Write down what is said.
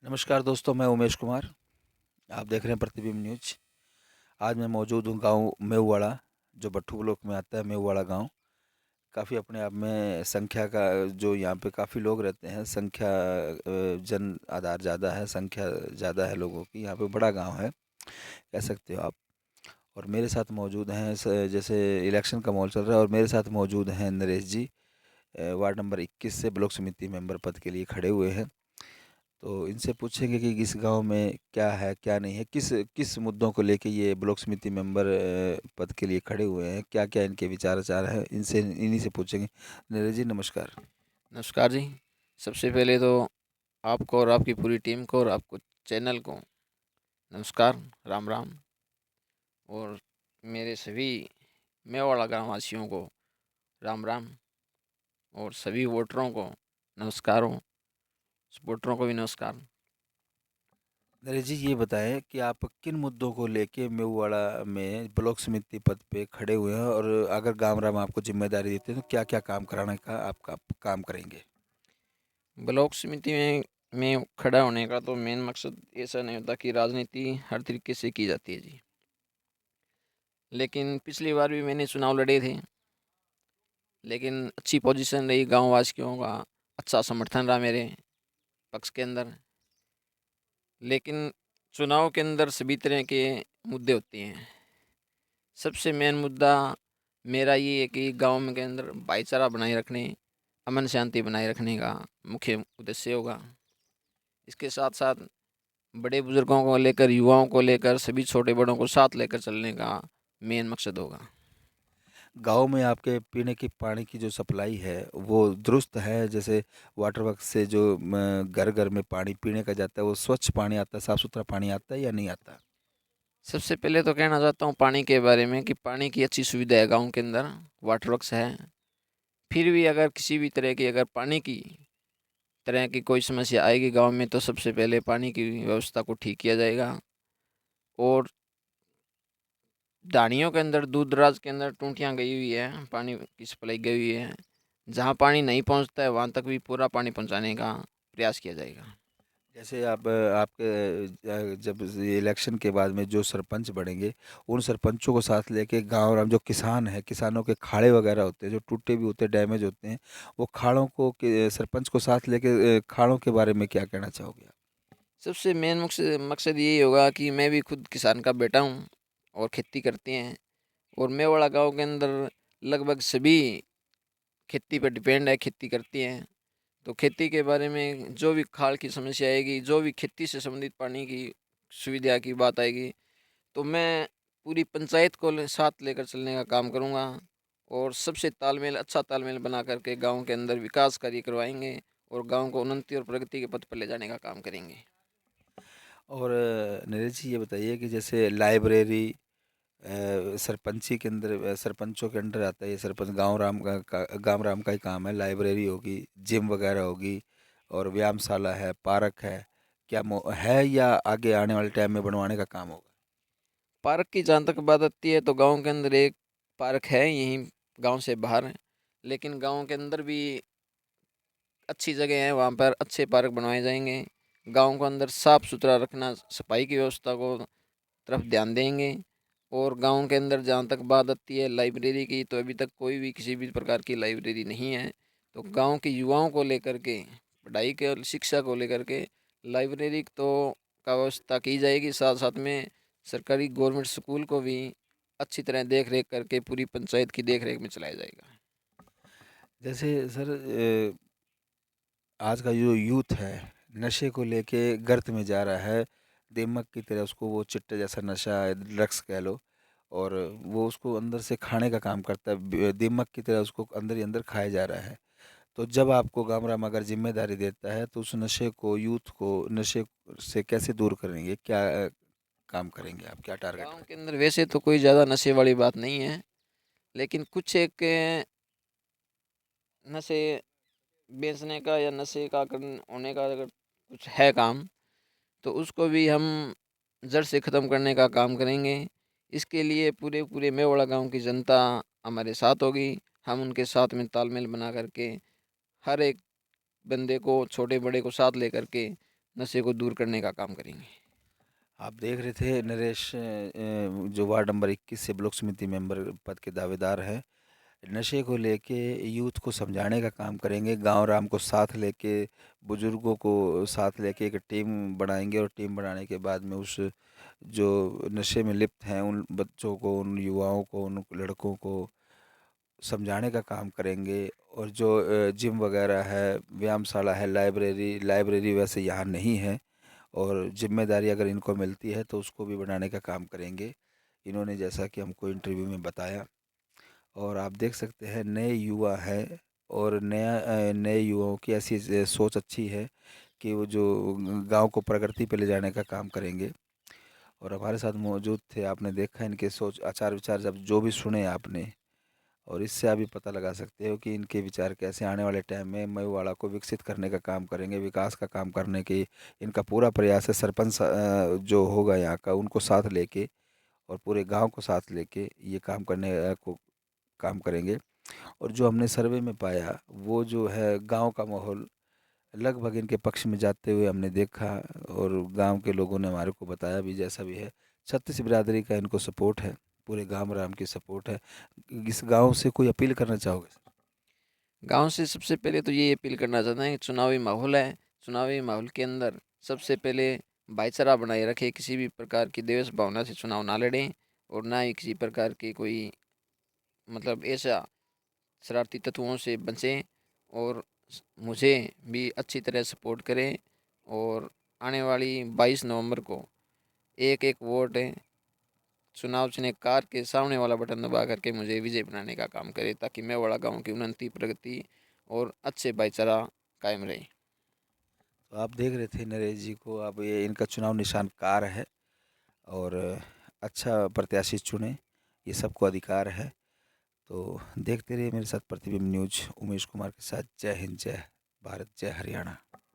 नमस्कार दोस्तों, मैं उमेश कुमार। आप देख रहे हैं प्रतिबिंब न्यूज। आज मैं मौजूद हूँ गांव मेववाड़ा, जो बट्ठू ब्लॉक में आता है। मेववाड़ा गांव काफ़ी अपने आप में संख्या का, जो यहाँ पे काफ़ी लोग रहते हैं, संख्या जन आधार ज़्यादा है, संख्या ज़्यादा है लोगों की। यहाँ पे बड़ा गांव है, कह सकते हो आप। और मेरे साथ मौजूद हैं, जैसे इलेक्शन का माहौल चल रहा है, और मेरे साथ मौजूद हैं नरेश जी। वार्ड नंबर 21 से ब्लॉक समिति मेंबर पद के लिए खड़े हुए हैं। तो इनसे पूछेंगे कि इस गांव में क्या है क्या नहीं है, किस किस मुद्दों को लेके ये ब्लॉक समिति मेंबर पद के लिए खड़े हुए हैं, क्या क्या इनके विचार आचार हैं, इनसे इन्हीं से पूछेंगे। नीरज जी, नमस्कार। नमस्कार जी। सबसे पहले तो आपको और आपकी पूरी टीम को और आपको चैनल को नमस्कार, राम राम। और मेरे सभी मेवाड़ा ग्राम वासियों को राम राम। और सभी वोटरों को नमस्कार हो, सपोर्टरों को भी नमस्कार। नरेश जी, ये बताएं कि आप किन मुद्दों को लेके मेवाड़ा में ब्लॉक समिति पद पे खड़े हुए हैं, और अगर गामराम आपको जिम्मेदारी देते हैं तो क्या क्या काम कराने का आपका काम करेंगे। ब्लॉक समिति में खड़ा होने का तो मेन मकसद ऐसा नहीं होता कि राजनीति हर तरीके से की जाती है जी। लेकिन पिछली बार भी मैंने चुनाव लड़े थे, लेकिन अच्छी पोजीशन रही, गाँव वासियों का अच्छा समर्थन रहा मेरे पक्ष के अंदर। लेकिन चुनाव के अंदर सभी तरह के मुद्दे होते हैं। सबसे मेन मुद्दा मेरा ये है कि गांव में के अंदर भाईचारा बनाए रखने, अमन शांति बनाए रखने का मुख्य उद्देश्य होगा। इसके साथ साथ बड़े बुजुर्गों को लेकर, युवाओं को लेकर, सभी छोटे बड़ों को साथ लेकर चलने का मेन मकसद होगा। गाँव में आपके पीने की पानी की जो सप्लाई है वो दुरुस्त है? जैसे वाटर वर्क से जो घर घर में पानी पीने का जाता है, वो स्वच्छ पानी आता है, साफ सुथरा पानी आता है या नहीं आता? सबसे पहले तो कहना चाहता हूँ पानी के बारे में कि पानी की अच्छी सुविधा है गाँव के अंदर, वाटर वर्क्स है। फिर भी अगर किसी भी तरह की अगर पानी की तरह की कोई समस्या आएगी गांव में, तो सबसे पहले पानी की व्यवस्था को ठीक किया जाएगा। और ढाणियों के अंदर, दूर दराज के अंदर टूटियाँ गई हुई है, पानी की सप्लाई गई हुई है। जहाँ पानी नहीं पहुँचता है वहाँ तक भी पूरा पानी पहुँचाने का प्रयास किया जाएगा। जैसे आप आपके जब ये इलेक्शन के बाद में जो सरपंच बनेंगे, उन सरपंचों को साथ लेके गांव राम जो किसान है, किसानों के खाड़े वगैरह होते हैं जो टूटे भी होते हैं, डैमेज होते हैं, वो खाड़ों को सरपंच को साथ लेके खाड़ों के बारे में क्या कहना चाहोगे आप? सबसे मेन मकसद मकसद यही होगा कि मैं भी खुद किसान का बेटा हूँ और खेती करते हैं। और मेवाड़ा गांव के अंदर लगभग सभी खेती पर डिपेंड है, खेती करती हैं। तो खेती के बारे में जो भी खाल की समस्या आएगी, जो भी खेती से संबंधित पानी की सुविधा की बात आएगी, तो मैं पूरी पंचायत को साथ लेकर चलने का काम करूँगा। और सबसे तालमेल, अच्छा तालमेल बना करके गांव के अंदर विकास कार्य करवाएंगे और गांव को उन्नति और प्रगति के पथ पर ले जाने का काम करेंगे। और नीरज जी, ये बताइए कि जैसे लाइब्रेरी सरपंची के अंदर, सरपंचों के अंडर आता है ये। सरपंच गांव राम का ही काम है। लाइब्रेरी होगी, जिम वगैरह होगी, और व्यायामशाला है, पार्क है, क्या है, या आगे आने वाले टाइम में बनवाने का काम होगा? पार्क की जहाँ तक बात आती है तो गांव के अंदर एक पार्क है, यहीं गांव से बाहर है। लेकिन गांव के अंदर भी अच्छी जगह है, वहाँ पर अच्छे पार्क बनवाए जाएंगे। गांव को अंदर साफ सुथरा रखना, सफाई की व्यवस्था को तरफ ध्यान देंगे। और गांव के अंदर जहाँ तक बात आती है लाइब्रेरी की, तो अभी तक कोई भी किसी भी प्रकार की लाइब्रेरी नहीं है। तो गांव के युवाओं को लेकर के, पढ़ाई के और शिक्षा को लेकर के लाइब्रेरी तो का व्यवस्था की जाएगी। साथ साथ में सरकारी गवर्नमेंट स्कूल को भी अच्छी तरह देख रेख करके पूरी पंचायत की देख रेख में चलाया जाएगा। जैसे सर, आज का जो यूथ है, नशे को लेके गर्त में जा रहा है। दिमक की तरह उसको, वो चिट्टे जैसा नशा है, ड्रग्स कह लो, और वो उसको अंदर से खाने का काम करता है। दिमक की तरह उसको अंदर ही अंदर खाया जा रहा है। तो जब आपको गामराम अगर जिम्मेदारी देता है, तो उस नशे को, यूथ को नशे से कैसे दूर करेंगे? क्या काम करेंगे आप, क्या टारगेट गांव के रखें? अंदर वैसे तो कोई ज़्यादा नशे वाली बात नहीं है, लेकिन कुछ एक नशे बेचने का या नशे का होने का अगर कुछ है काम, तो उसको भी हम जड़ से ख़त्म करने का काम करेंगे। इसके लिए पूरे पूरे मेवाड़ा गांव की जनता हमारे साथ होगी। हम उनके साथ में तालमेल बना करके हर एक बंदे को, छोटे बड़े को साथ लेकर के नशे को दूर करने का काम करेंगे। आप देख रहे थे नरेश, जो वार्ड नंबर 21 से ब्लॉक समिति मेंबर पद के दावेदार हैं। नशे को लेके यूथ को समझाने का काम करेंगे, गांव राम को साथ लेके, बुजुर्गों को साथ लेके एक टीम बनाएंगे और टीम बनाने के बाद में उस जो नशे में लिप्त हैं उन बच्चों को, उन युवाओं को, उन लड़कों को समझाने का काम करेंगे। और जो जिम वगैरह है, व्यायामशाला है, लाइब्रेरी वैसे यहाँ नहीं है, और जिम्मेदारी अगर इनको मिलती है तो उसको भी बनाने का काम करेंगे, इन्होंने जैसा कि हमको इंटरव्यू में बताया। और आप देख सकते हैं नए युवा है, और नए युवाओं की ऐसी सोच अच्छी है कि वो जो गांव को प्रगति पे ले जाने का काम करेंगे। और हमारे साथ मौजूद थे, आपने देखा इनके सोच आचार विचार जब जो भी सुने आपने, और इससे आप भी पता लगा सकते हो कि इनके विचार कैसे आने वाले टाइम में मयूवाड़ा को विकसित करने का काम करेंगे, विकास का काम करने की इनका पूरा प्रयास है। सरपंच जो होगा यहाँ का, उनको साथ लेके और पूरे गांव को साथ लेके ये काम करने को काम करेंगे। और जो हमने सर्वे में पाया वो जो है गांव का माहौल लगभग इनके पक्ष में जाते हुए हमने देखा, और गांव के लोगों ने हमारे को बताया भी जैसा भी है। छत्तीस बिरादरी का इनको सपोर्ट है, पूरे गांव राम की सपोर्ट है। इस गांव से कोई अपील करना चाहोगे सर? गांव से सबसे पहले तो ये अपील करना चाहते हैं कि चुनावी माहौल है, चुनावी माहौल के अंदर सबसे पहले भाईचारा बनाए रखें, किसी भी प्रकार की द्वेष भावना से चुनाव ना लड़ें, और ना ही किसी प्रकार की कोई मतलब ऐसा शरारती तत्वों से बचें, और मुझे भी अच्छी तरह सपोर्ट करें। और आने वाली 22 नवंबर को एक एक वोट चुनाव चिन्ह कार के सामने वाला बटन दबा करके मुझे विजय बनाने का काम करे, ताकि मेवाड़ा गांव की उन्नति, प्रगति और अच्छे भाईचारा कायम रहे। तो आप देख रहे थे नरेश जी को, अब ये इनका चुनाव निशान कार है, और अच्छा प्रत्याशी चुने, ये सबको अधिकार है। तो देखते रहिए मेरे साथ प्रतिबिंब न्यूज, उमेश कुमार के साथ। जय हिंद, जय भारत, जय हरियाणा।